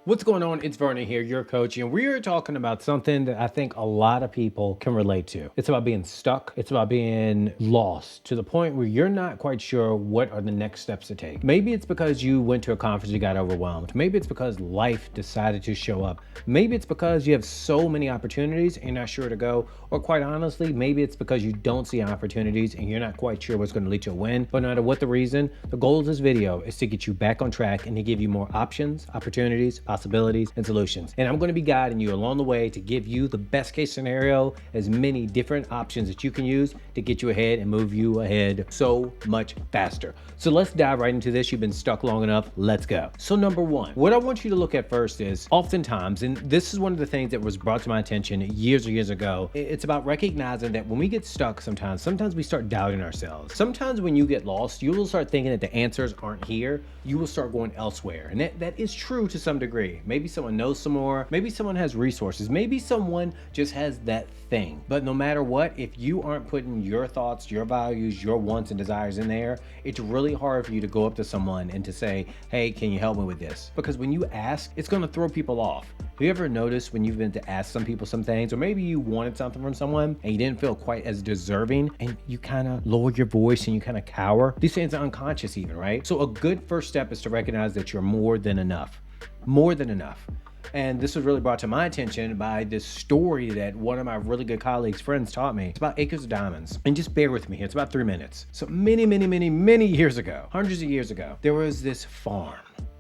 What's going on? It's Vernon here, your coach, and we are talking about something that I think a lot of people can relate to. It's about being stuck. It's about being lost to the point where you're not quite sure what are the next steps to take. Maybe it's because you went to a conference, you got overwhelmed. Maybe it's because life decided to show up. Maybe it's because you have so many opportunities and you're not sure to go. Or quite honestly, maybe it's because you don't see opportunities and you're not quite sure what's going to lead to a win. But no matter what the reason, the goal of this video is to get you back on track and to give you more options, opportunities, possibilities, and solutions. And I'm going to be guiding you along the way to give you the best case scenario, as many different options that you can use to get you ahead and move you ahead so much faster. So let's dive right into this. You've been stuck long enough. Let's go. So number one, what I want you to look at first is oftentimes, and this is one of the things that was brought to my attention years and years ago, it's about recognizing that when we get stuck sometimes we start doubting ourselves. Sometimes when you get lost, you will start thinking that the answers aren't here. You will start going elsewhere. And that is true to some degree. Maybe someone knows some more. Maybe someone has resources. Maybe someone just has that thing. But no matter what, if you aren't putting your thoughts, your values, your wants and desires in there, it's really hard for you to go up to someone and to say, hey, can you help me with this? Because when you ask, it's going to throw people off. Have you ever noticed when you've been to ask some people some things, or maybe you wanted something from someone and you didn't feel quite as deserving and you kind of lower your voice and you kind of cower? These things are unconscious even, right? So a good first step is to recognize that you're more than enough. More than enough. And this was really brought to my attention by this story that one of my really good colleagues, friends taught me. It's about acres of diamonds. And just bear with me here. It's about 3 minutes. So many years ago, hundreds of years ago, there was this farm.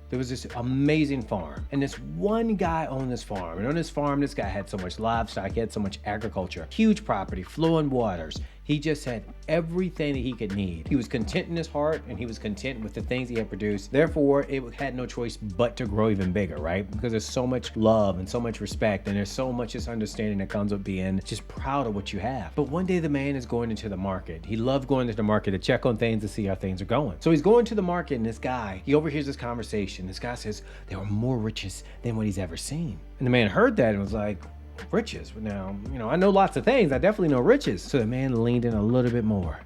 There was this amazing farm, and this one guy owned this farm. And on this farm, this guy had so much livestock, he had so much agriculture, huge property, flowing waters. He just had everything that he could need. He was content in his heart, and he was content with the things he had produced. Therefore, it had no choice but to grow even bigger, right? Because there's so much love and so much respect, and there's so much just understanding that comes with being just proud of what you have. But one day the man is going into the market. He loved going to the market to check on things, to see how things are going. So he's going to the market, and this guy, he overhears this conversation. This guy says, there were more riches than what he's ever seen. And the man heard that and was like, riches? Now, I know lots of things. I definitely know riches. So the man leaned in a little bit more.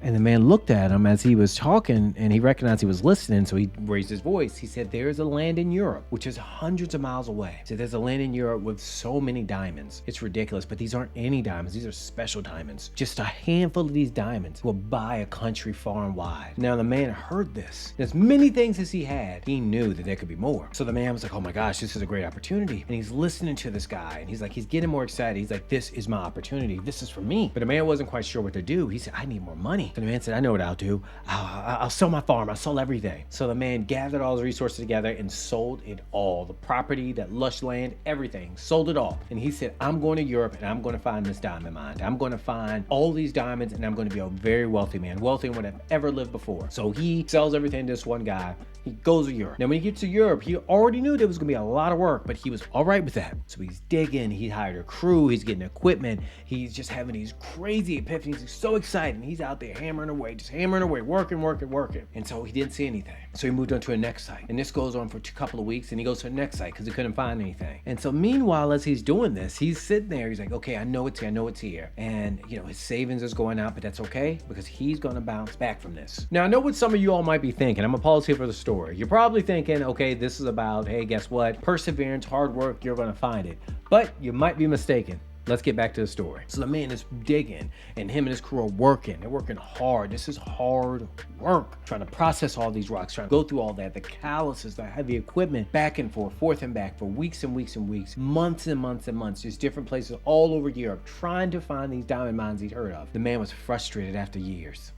And the man looked at him as he was talking, and he recognized he was listening, so he raised his voice. He said, there's a land in Europe, which is hundreds of miles away. He said, there's a land in Europe with so many diamonds. It's ridiculous, but these aren't any diamonds. These are special diamonds. Just a handful of these diamonds will buy a country far and wide. Now, the man heard this. As many things as he had, he knew that there could be more. So the man was like, oh my gosh, this is a great opportunity. And he's listening to this guy, and he's getting more excited. He's like, this is my opportunity. This is for me. But the man wasn't quite sure what to do. He said, I need more money. So the man said, I know what I'll do. I'll sell my farm. I'll sell everything. So the man gathered all his resources together and sold it all. The property, that lush land, everything. Sold it all. And he said, I'm going to Europe and I'm going to find this diamond mine. I'm going to find all these diamonds and I'm going to be a very wealthy man. Wealthier than I've ever lived before. So he sells everything to this one guy. He goes to Europe. Now, when he gets to Europe, he already knew there was going to be a lot of work, but he was all right with that. So he's digging. He hired a crew. He's getting equipment. He's just having these crazy epiphanies. He's so excited. And he's out there hammering away, working. And so he didn't see anything. So he moved on to a next site. And this goes on for a couple of weeks. And he goes to the next site because he couldn't find anything. And so meanwhile, as he's doing this, he's sitting there. He's like, okay, I know it's here. And, his savings is going out, but that's okay because he's going to bounce back from this. Now, I know what some of you all might be thinking. I'm going to pause here for the story. You're probably thinking, okay, this is about, hey, guess what? Perseverance, hard work, you're going to find it. But you might be mistaken. Let's get back to the story. So the man is digging and him and his crew are working. They're working hard. This is hard work. Trying to process all these rocks, trying to go through all that, the calluses, the heavy equipment, back and forth and back for weeks and weeks, months and months, just different places all over Europe, trying to find these diamond mines he'd heard of. The man was frustrated after years.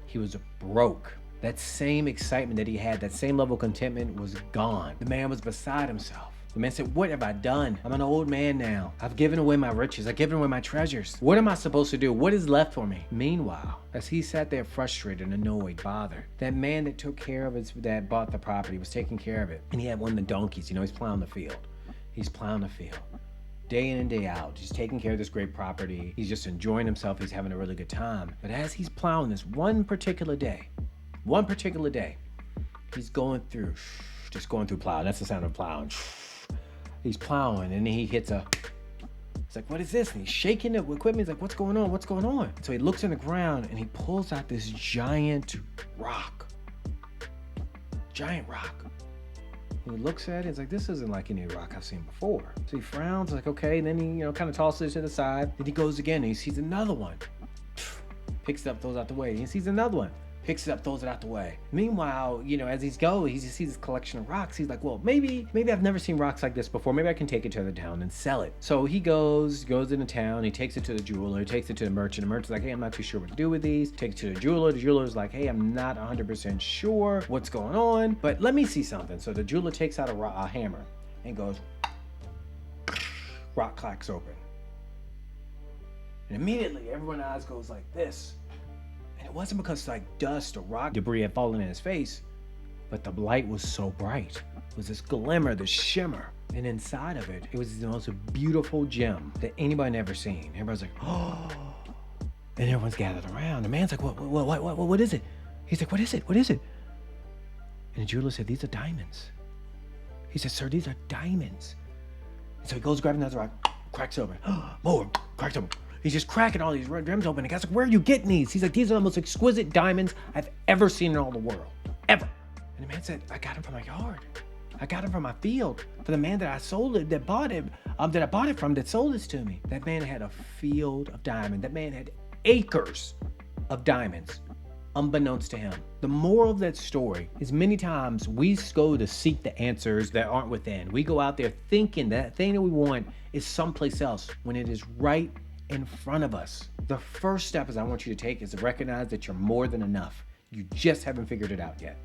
He was broke. That same excitement that he had, that same level of contentment was gone. The man was beside himself. The man said, what have I done? I'm an old man now. I've given away my riches. I've given away my treasures. What am I supposed to do? What is left for me? Meanwhile, as he sat there frustrated, annoyed, bothered, that man that took care of his, that bought the property was taking care of it. And he had one of the donkeys, he's plowing the field. He's plowing the field. Day in and day out, he's taking care of this great property. He's just enjoying himself. He's having a really good time. But as he's plowing this one particular day, he's going through plowing. That's the sound of plowing. He's plowing and then he hits it's like, what is this? And he's shaking the equipment. He's like, what's going on? So he looks on the ground and he pulls out this giant rock. He looks at it, he's like, this isn't like any rock I've seen before. So he frowns, like, okay, and then he, kind of tosses it to the side. Then he goes again and he sees another one. Picks it up, throws it out the way. He sees another one. Picks it up, throws it out the way. Meanwhile, as he's going, he just sees this collection of rocks. He's like, well, maybe I've never seen rocks like this before. Maybe I can take it to the town and sell it. So he goes into town. He takes it to the jeweler. He takes it to the merchant. The merchant's like, hey, I'm not too sure what to do with these. Takes it to the jeweler. The jeweler's like, hey, I'm not 100% sure what's going on, but let me see something. So the jeweler takes out a hammer and goes, rock cracks open. And immediately everyone's eyes goes like this. And it wasn't because like dust or rock debris had fallen in his face, but the light was so bright. It was this glimmer, this shimmer. And inside of it, it was the most beautiful gem that anybody had ever seen. Everybody's like, oh. And everyone's gathered around. The man's like, what is it? He's like, what is it? What is it? And the jeweler said, these are diamonds. He said, sir, these are diamonds. And so he goes, grabs another rock, cracks open. More, cracks open. He's just cracking all these red gems open. The guy's like, where are you getting these? He's like, these are the most exquisite diamonds I've ever seen in all the world. Ever. And the man said, I got them from my yard. I got them from my field. For the man that I sold it, that bought it, that I bought it from, that sold this to me. That man had a field of diamonds. That man had acres of diamonds, unbeknownst to him. The moral of that story is many times we go to seek the answers that aren't within. We go out there thinking that thing that we want is someplace else when it is right in front of us. The first step is I want you to take is to recognize that you're more than enough. You just haven't figured it out yet.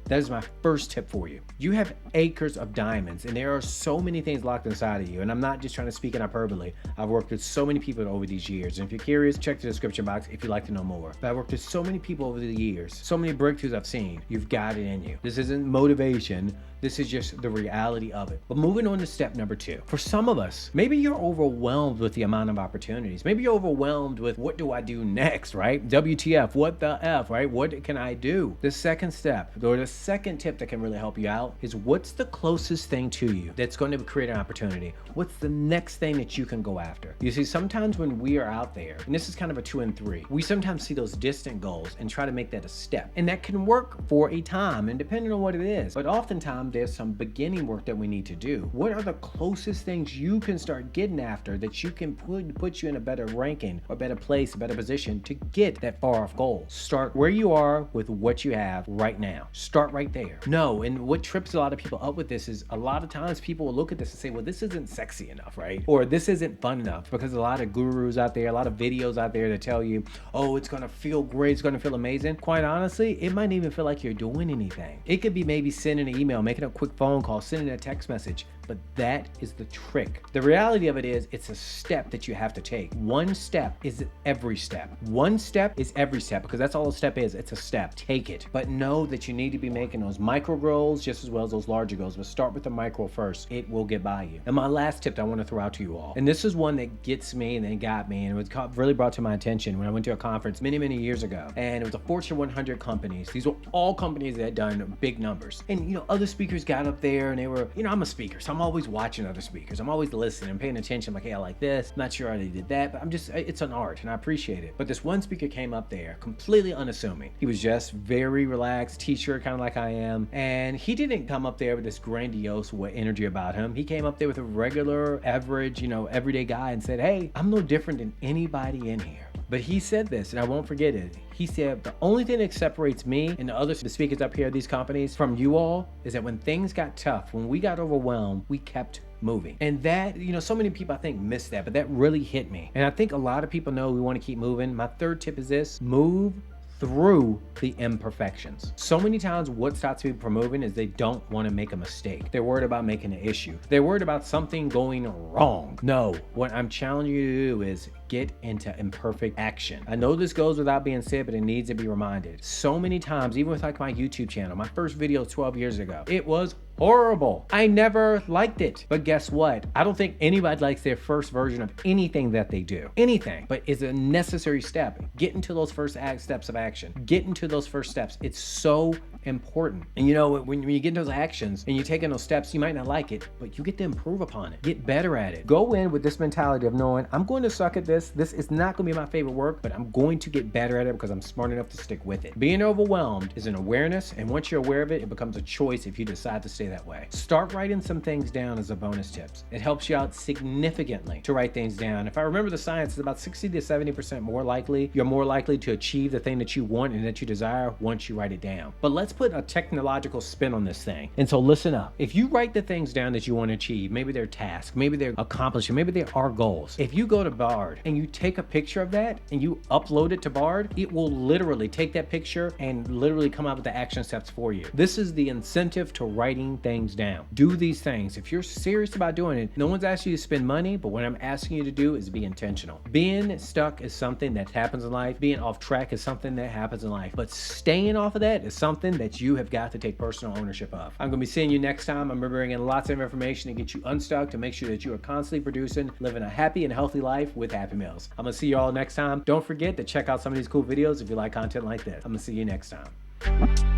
That is my first tip for you. You have acres of diamonds, and there are so many things locked inside of you. And I'm not just trying to speak in hyperbole. I've worked with so many people over these years. And if you're curious, check the description box if you'd like to know more. But I've worked with so many people over the years, so many breakthroughs I've seen. You've got it in you. This isn't motivation. This is just the reality of it. But moving on to step number 2. For some of us, maybe you're overwhelmed with the amount of opportunities. Maybe you're overwhelmed with what do I do next, right? WTF, what the F, right? What can I do? The second step, or the second tip that can really help you out is what's the closest thing to you that's going to create an opportunity? What's the next thing that you can go after? You see, sometimes when we are out there, and this is kind of a 2 and 3, we sometimes see those distant goals and try to make that a step. And that can work for a time and depending on what it is. But oftentimes there's some beginning work that we need to do. What are the closest things you can start getting after that you can put you in a better ranking, or better place, a better position to get that far off goal? Start where you are with what you have right now. Start right there. No, and what trips a lot of people up with this is a lot of times people will look at this and say, well, this isn't sexy enough, right? Or this isn't fun enough, because a lot of gurus out there, a lot of videos out there that tell you, oh, it's gonna feel great, it's gonna feel amazing. Quite honestly, it might even feel like you're doing anything. It could be maybe sending an email, making a quick phone call, sending a text message, but that is the trick. The reality of it is it's a step that you have to take. One step is every step. One step is every step, because that's all a step is. It's a step. Take it. But know that you need to be making those micro goals just as well as those larger goals. But start with the micro first. It will get by you. And my last tip that I want to throw out to you all, and this is one that gets me and then got me, and it was really brought to my attention when I went to a conference many, many years ago. And it was a Fortune 100 companies. These were all companies that had done big numbers. And other speakers got up there and they were, I'm a speaker, so I'm always watching other speakers. I'm always listening and paying attention. I'm like, hey, I like this. I'm not sure how they did that, but it's an art and I appreciate it. But this one speaker came up there completely unassuming. He was just very relaxed, t-shirt, kind of like I am. And he didn't come up there with this grandiose energy about him. He came up there with a regular, average, everyday guy and said, hey, I'm no different than anybody in here. But he said this, and I won't forget it. He said, the only thing that separates me and the speakers up here at these companies from you all is that when things got tough, when we got overwhelmed, we kept moving. And that, so many people I think miss that, but that really hit me. And I think a lot of people know we want to keep moving. My third tip is this: move through the imperfections. So many times what stops people from moving is they don't want to make a mistake. They're worried about making an issue. They're worried about something going wrong. No, what I'm challenging you to do is get into imperfect action. I know this goes without being said, but it needs to be reminded. So many times, even with like my YouTube channel, my first video 12 years ago, it was horrible. I never liked it. But guess what? I don't think anybody likes their first version of anything that they do. Anything. But it's a necessary step. Get into those first steps of action. Get into those first steps. It's so important. And you know, when you get those actions and you're taking those steps, you might not like it, but you get to improve upon it, get better at it. Go in with this mentality of knowing I'm going to suck at this. This is not going to be my favorite work, but I'm going to get better at it because I'm smart enough to stick with it. Being overwhelmed is an awareness, and once you're aware of it, it becomes a choice if you decide to stay that way. Start writing some things down as a bonus tips. It helps you out significantly to write things down. If I remember the science, it's about 60 to 70% more likely, you're more likely to achieve the thing that you want and that you desire once you write it down. But let's put a technological spin on this thing. And so listen up. If you write the things down that you want to achieve, maybe they're tasks, maybe they're accomplishments, maybe they are goals. If you go to Bard and you take a picture of that and you upload it to Bard, it will literally take that picture and literally come up with the action steps for you. This is the incentive to writing things down. Do these things. If you're serious about doing it, no one's asking you to spend money, but what I'm asking you to do is be intentional. Being stuck is something that happens in life. Being off track is something that happens in life. But staying off of that is something that you have got to take personal ownership of. I'm going to be seeing you next time. I'm bringing lots of information to get you unstuck, to make sure that you are constantly producing, living a happy and healthy life with Happy Meals. I'm going to see you all next time. Don't forget to check out some of these cool videos if you like content like this. I'm going to see you next time.